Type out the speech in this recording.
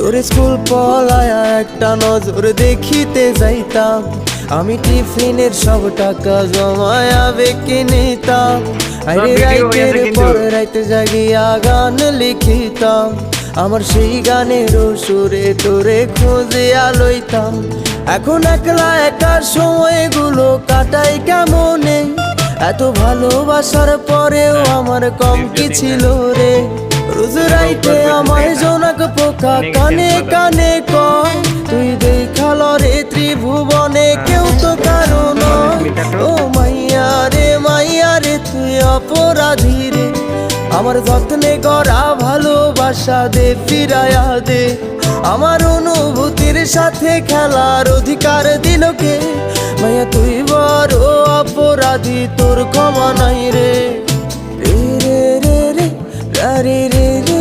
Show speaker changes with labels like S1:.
S1: তোর স্কুল পলায়া একটা নজর দেখিতে যাইতাম, আমি টিফিনের সব টাকা জমায়া বেঁকে নিতাম। আরে রাইতের পর রাইতে জাগিয়া গান লিখিতাম, আমার সেই গানের সুরে তোরে খুঁজিয়া লইতাম। এখন একলা একা সময়গুলো কাটাই কেমনে, এত ভালোবাসার পরেও আমার কম কি ছিল রে। রোজ রাইতে আমার জোনাক পোকা কানে কানে কয়, তুই দেখাল রে ত্রিভুবনে কেউ তো কারণ। ও মাইয়া রে তুই অপরাধী রে, আমার যত্নে করা ভালোবাসা দে ফিরায়া দে। আমার অনুভূতির সাথে খেলার অধিকার দিল কে, মাইয়া তুই বড় অপরাধী, তোর ক্ষমা নাই রে। রে রে রে রে রে রে